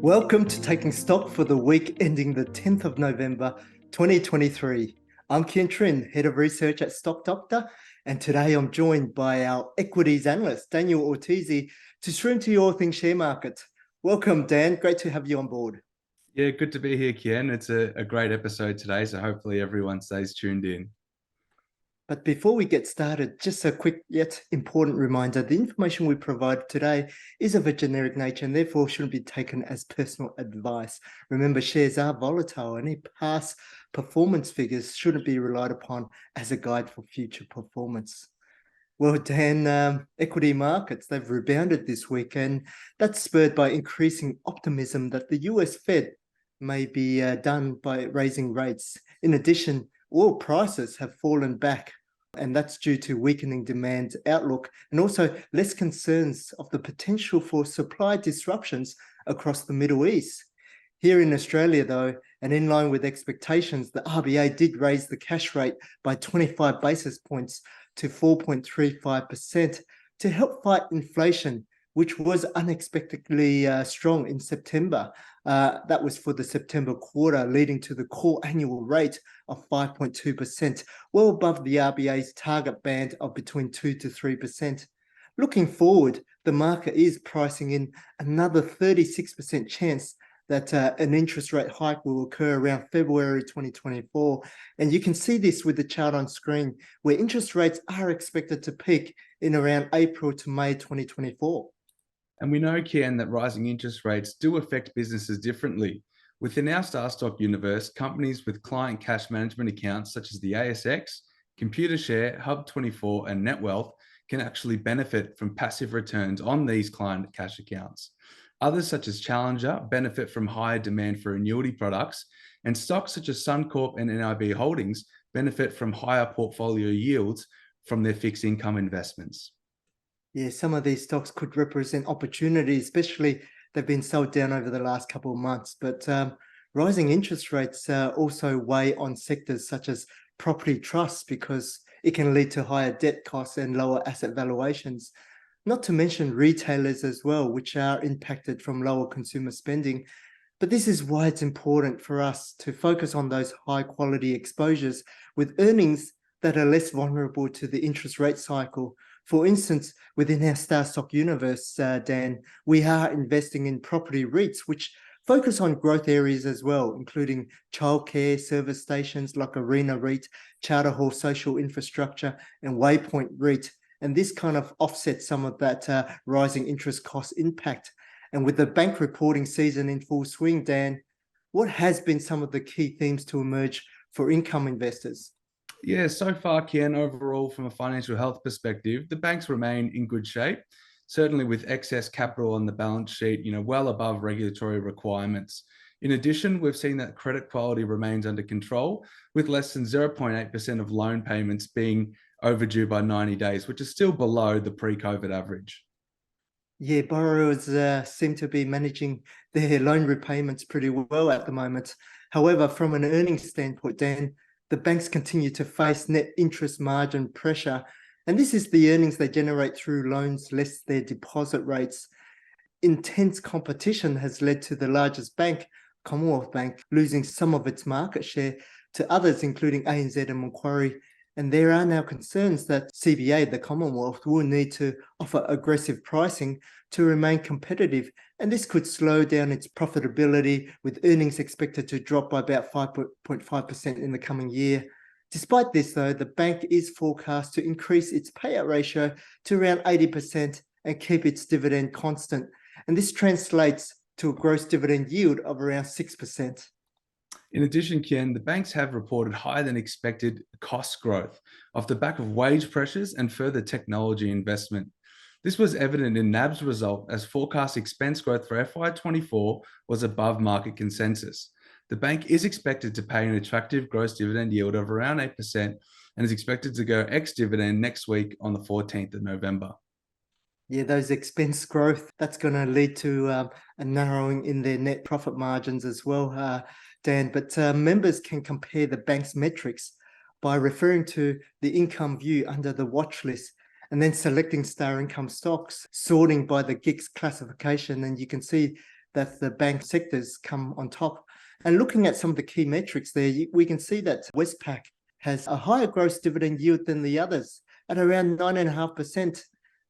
Welcome to Taking Stock for the week ending the 10th of November, 2023. I'm Kien Trinh, Head of Research at Stock Doctor, and today I'm joined by our Equities Analyst, Daniel Ortisi, to stream to you all things share market. Welcome, Dan. Great to have you on board. Yeah, good to be here, Kien. It's a great episode today, so hopefully everyone stays tuned in. But before we get started, just a quick yet important reminder, the information we provide today is of a generic nature and therefore shouldn't be taken as personal advice. Remember, shares are volatile and any past performance figures shouldn't be relied upon as a guide for future performance. Well, Dan, equity markets, they've rebounded this week, and that's spurred by increasing optimism that the US Fed may be done by raising rates. In addition, oil prices have fallen back, and that's due to weakening demand outlook and also less concerns of the potential for supply disruptions across the Middle East. Here in Australia, though, and in line with expectations, the RBA did raise the cash rate by 25 basis points to 4.35% to help fight inflation, which was unexpectedly strong in September. That was for the September quarter, leading to the core annual rate of 5.2%, well above the RBA's target band of between 2 to 3%. Looking forward, the market is pricing in another 36% chance that an interest rate hike will occur around February 2024. And you can see this with the chart on screen, where interest rates are expected to peak in around April to May 2024. And we know, Kien, that rising interest rates do affect businesses differently. Within our Star Stock universe, companies with client cash management accounts such as the ASX, Computershare, Hub24, and NetWealth can actually benefit from passive returns on these client cash accounts. Others, such as Challenger, benefit from higher demand for annuity products, and stocks such as Suncorp and NIB Holdings benefit from higher portfolio yields from their fixed income investments. Yeah, some of these stocks could represent opportunity, especially they've been sold down over the last couple of months. But rising interest rates also weigh on sectors such as property trusts because it can lead to higher debt costs and lower asset valuations. Not to mention retailers as well, which are impacted from lower consumer spending. But this is why it's important for us to focus on those high quality exposures with earnings that are less vulnerable to the interest rate cycle. For instance, within our Star Stock universe, Dan, we are investing in property REITs, which focus on growth areas as well, including childcare service stations like Arena REIT, Charter Hall Social Infrastructure, and Waypoint REIT. And this kind of offsets some of that rising interest cost impact. And with the bank reporting season in full swing, Dan, what has been some of the key themes to emerge for income investors? Yeah, so far, Kien, overall, from a financial health perspective, the banks remain in good shape, certainly with excess capital on the balance sheet, well above regulatory requirements. In addition, we've seen that credit quality remains under control, with less than 0.8% of loan payments being overdue by 90 days, which is still below the pre-COVID average. Yeah, borrowers seem to be managing their loan repayments pretty well at the moment. However, from an earnings standpoint, Dan, the banks continue to face net interest margin pressure. And this is the earnings they generate through loans less their deposit rates. Intense competition has led to the largest bank, Commonwealth Bank, losing some of its market share to others, including ANZ and Macquarie. And there are now concerns that CBA, the Commonwealth, will need to offer aggressive pricing to remain competitive. And this could slow down its profitability, with earnings expected to drop by about 5.5% in the coming year. Despite this, though, the bank is forecast to increase its payout ratio to around 80% and keep its dividend constant. And this translates to a gross dividend yield of around 6%. In addition, Kien, the banks have reported higher than expected cost growth off the back of wage pressures and further technology investment. This was evident in NAB's result as forecast expense growth for FY24 was above market consensus. The bank is expected to pay an attractive gross dividend yield of around 8% and is expected to go ex-dividend next week on the 14th of November. Yeah, those expense growth, that's going to lead to a narrowing in their net profit margins as well, Dan. But members can compare the bank's metrics by referring to the income view under the watch list and then selecting star income stocks, sorting by the GICS classification. And you can see that the bank sectors come on top. And looking at some of the key metrics there, we can see that Westpac has a higher gross dividend yield than the others at around 9.5%.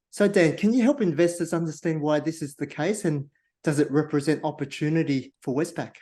So Dan, can you help investors understand why this is the case, and does it represent opportunity for Westpac?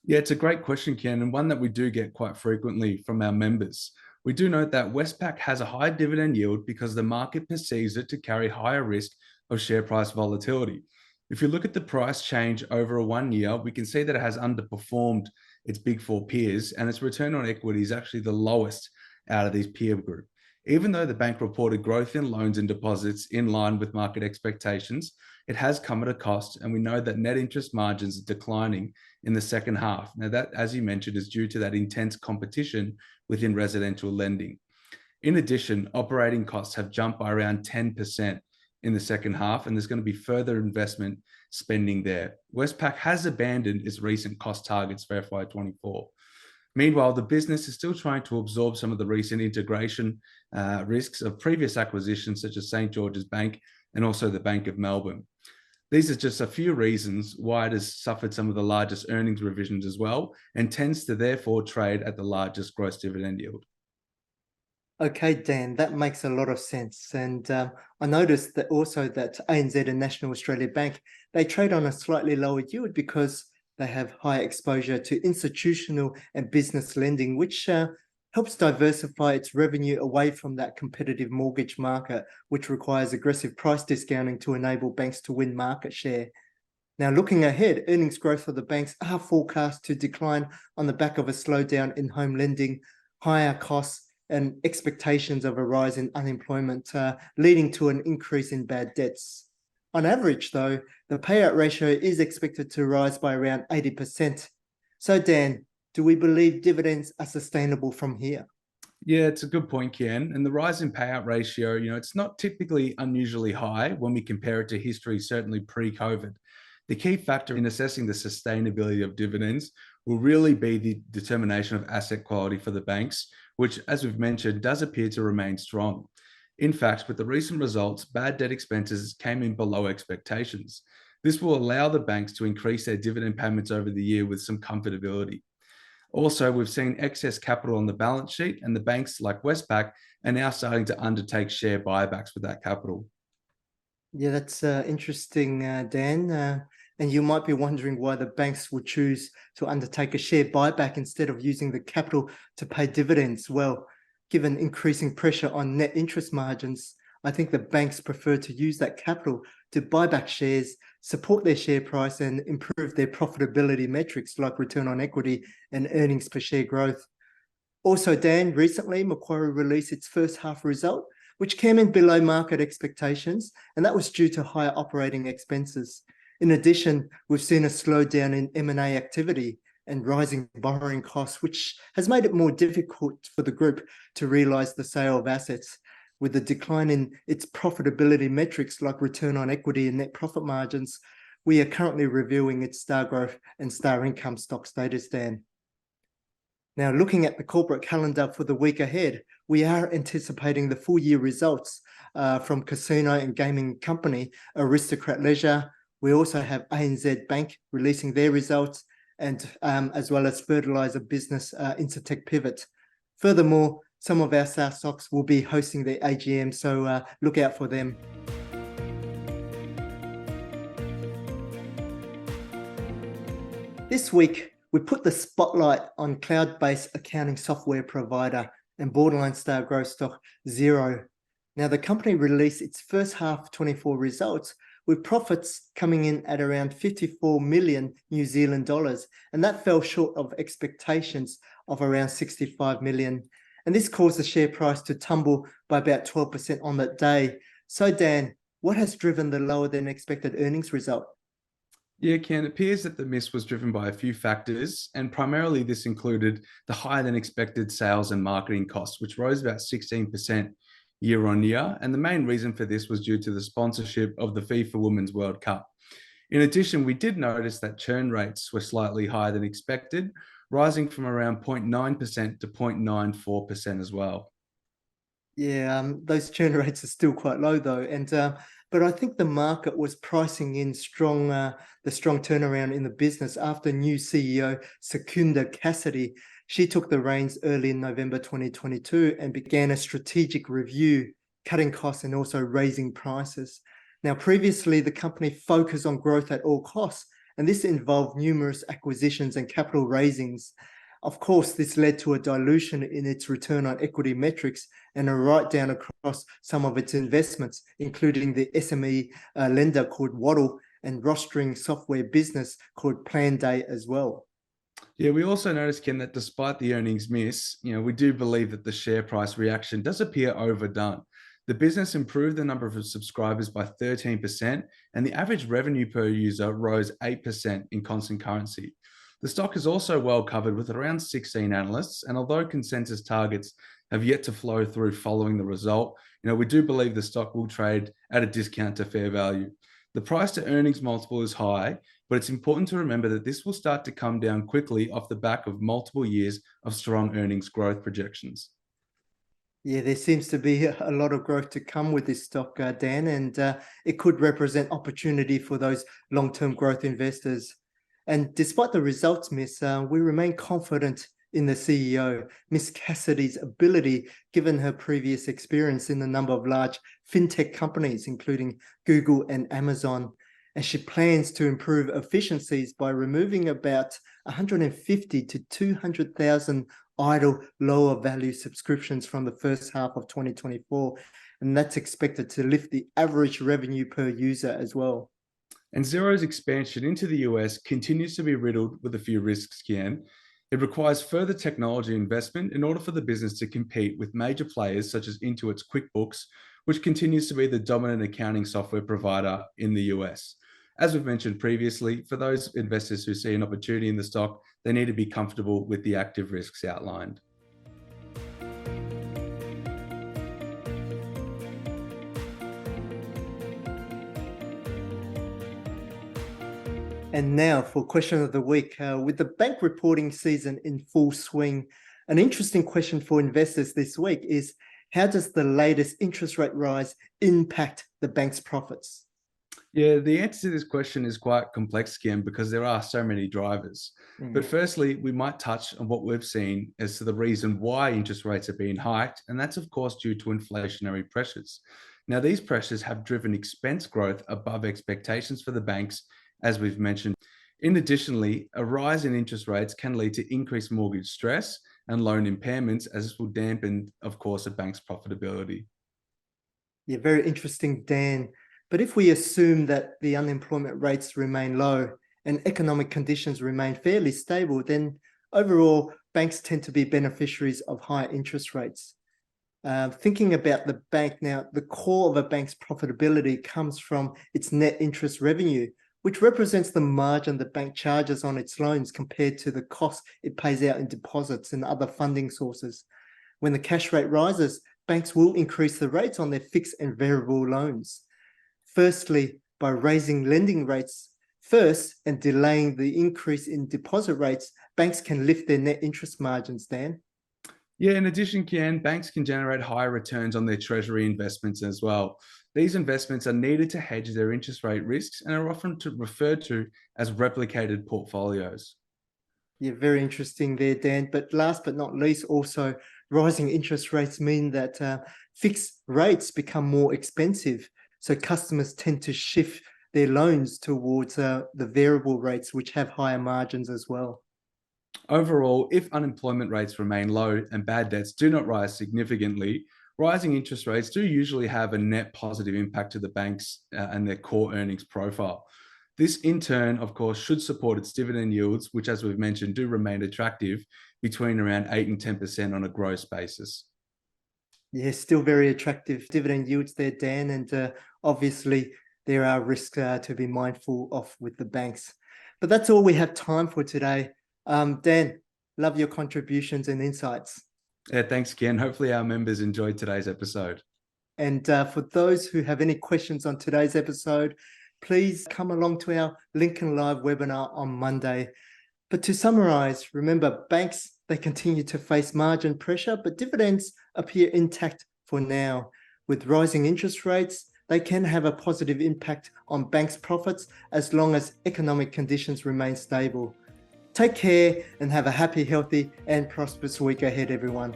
Yeah, it's a great question, Ken, and one that we do get quite frequently from our members. We do note that Westpac has a high dividend yield because the market perceives it to carry higher risk of share price volatility. If you look at the price change over a 1 year, we can see that it has underperformed its big four peers, and its return on equity is actually the lowest out of these peer group. Even though the bank reported growth in loans and deposits in line with market expectations, it has come at a cost, and we know that net interest margins are declining in the second half. Now, that, as you mentioned, is due to that intense competition within residential lending. In addition, operating costs have jumped by around 10% in the second half, and there's going to be further investment spending there. Westpac has abandoned its recent cost targets for FY24. Meanwhile, the business is still trying to absorb some of the recent integration risks of previous acquisitions, such as St. George's Bank and also the Bank of Melbourne. These are just a few reasons why it has suffered some of the largest earnings revisions as well, and tends to therefore trade at the largest gross dividend yield. Okay, Dan, that makes a lot of sense. And I noticed that also that ANZ and National Australia Bank, they trade on a slightly lower yield because they have high exposure to institutional and business lending, which helps diversify its revenue away from that competitive mortgage market, which requires aggressive price discounting to enable banks to win market share. Now, looking ahead, earnings growth for the banks are forecast to decline on the back of a slowdown in home lending, higher costs, and expectations of a rise in unemployment, leading to an increase in bad debts. On average, though, the payout ratio is expected to rise by around 80%. So, Dan, do we believe dividends are sustainable from here? Yeah, it's a good point, Kian. And the rise in payout ratio, it's not typically unusually high when we compare it to history, certainly pre-COVID. The key factor in assessing the sustainability of dividends will really be the determination of asset quality for the banks, which, as we've mentioned, does appear to remain strong. In fact, with the recent results, bad debt expenses came in below expectations. This will allow the banks to increase their dividend payments over the year with some comfortability. Also, we've seen excess capital on the balance sheet, and the banks like Westpac are now starting to undertake share buybacks with that capital. Yeah, that's interesting, Dan. And you might be wondering why the banks would choose to undertake a share buyback instead of using the capital to pay dividends. Well, given increasing pressure on net interest margins, I think the banks prefer to use that capital to buy back shares, support their share price, and improve their profitability metrics like return on equity and earnings per share growth. Also, Dan, recently Macquarie released its first half result, which came in below market expectations, and that was due to higher operating expenses. In addition, we've seen a slowdown in M&A activity and rising borrowing costs, which has made it more difficult for the group to realise the sale of assets. With the decline in its profitability metrics like return on equity and net profit margins, we are currently reviewing its star growth and star income stock status, Dan. Now, looking at the corporate calendar for the week ahead, we are anticipating the full year results from casino and gaming company Aristocrat Leisure. We also have ANZ Bank releasing their results, and as well as fertilizer business Incitec Pivot. Furthermore, some of our SaaS stocks will be hosting their AGM, so look out for them. This week, we put the spotlight on cloud-based accounting software provider and borderline star growth stock Xero. Now, the company released its first half 24 results with profits coming in at around 54 million New Zealand dollars, and that fell short of expectations of around 65 million. And this caused the share price to tumble by about 12% on that day. So, Dan, what has driven the lower than expected earnings result? Yeah, Ken, it appears that the miss was driven by a few factors, and primarily this included the higher than expected sales and marketing costs, which rose about 16% year on year. And the main reason for this was due to the sponsorship of the FIFA Women's World Cup. In addition, we did notice that churn rates were slightly higher than expected, rising from around 0.9% to 0.94% as well. Yeah, those churn rates are still quite low though. And but I think the market was pricing in the strong turnaround in the business after new CEO Secunda Cassidy. She took the reins early in November 2022 and began a strategic review, cutting costs and also raising prices. Now, previously, the company focused on growth at all costs, and this involved numerous acquisitions and capital raisings. Of course, this led to a dilution in its return on equity metrics and a write-down across some of its investments, including the SME lender called Waddle and rostering software business called Planday as well. Yeah, we also noticed, Ken, that despite the earnings miss, we do believe that the share price reaction does appear overdone. The business improved the number of subscribers by 13%, and the average revenue per user rose 8% in constant currency. The stock is also well covered with around 16 analysts, and although consensus targets have yet to flow through following the result, we do believe the stock will trade at a discount to fair value. The price to earnings multiple is high, but it's important to remember that this will start to come down quickly off the back of multiple years of strong earnings growth projections. Yeah, there seems to be a lot of growth to come with this stock, Dan, and it could represent opportunity for those long-term growth investors. And despite the results miss, we remain confident in the CEO, Miss Cassidy's ability, given her previous experience in a number of large fintech companies, including Google and Amazon. And she plans to improve efficiencies by removing about 150 to 200,000 idle lower value subscriptions from the first half of 2024. And that's expected to lift the average revenue per user as well. And Xero's expansion into the US continues to be riddled with a few risks, Kien. It requires further technology investment in order for the business to compete with major players such as Intuit's QuickBooks, which continues to be the dominant accounting software provider in the US. As we've mentioned previously, for those investors who see an opportunity in the stock, they need to be comfortable with the active risks outlined. And now for question of the week, with the bank reporting season in full swing, an interesting question for investors this week is, how does the latest interest rate rise impact the bank's profits? Yeah, the answer to this question is quite complex, Kim, because there are so many drivers. But firstly, we might touch on what we've seen as to the reason why interest rates are being hiked, and that's of course due to inflationary pressures. Now, these pressures have driven expense growth above expectations for the banks, as we've mentioned. Additionally, a rise in interest rates can lead to increased mortgage stress and loan impairments, as this will dampen, of course, a bank's profitability. Yeah, very interesting, Dan. But if we assume that the unemployment rates remain low and economic conditions remain fairly stable, then overall, banks tend to be beneficiaries of higher interest rates. Thinking about the bank now, the core of a bank's profitability comes from its net interest revenue, which represents the margin the bank charges on its loans compared to the cost it pays out in deposits and other funding sources. When the cash rate rises, banks will increase the rates on their fixed and variable loans. Firstly, by raising lending rates first and delaying the increase in deposit rates, banks can lift their net interest margins, Dan. Yeah, in addition, Kian, banks can generate higher returns on their treasury investments as well. These investments are needed to hedge their interest rate risks and are often referred to as replicated portfolios. Yeah, very interesting there, Dan. But last but not least, also rising interest rates mean that fixed rates become more expensive. So customers tend to shift their loans towards the variable rates, which have higher margins as well. Overall, if unemployment rates remain low and bad debts do not rise significantly, rising interest rates do usually have a net positive impact to the banks and their core earnings profile. This, in turn, of course, should support its dividend yields, which, as we've mentioned, do remain attractive between around 8 and 10% on a gross basis. Yeah, still very attractive dividend yields there, Dan. And obviously, there are risks to be mindful of with the banks. But that's all we have time for today. Dan, love your contributions and insights. Yeah, thanks, Ken. Hopefully our members enjoyed today's episode. And for those who have any questions on today's episode, please come along to our Lincoln Live webinar on Monday. But to summarize, remember, banks, they continue to face margin pressure, but dividends appear intact for now. With rising interest rates, they can have a positive impact on banks' profits as long as economic conditions remain stable. Take care and have a happy, healthy, and prosperous week ahead, everyone.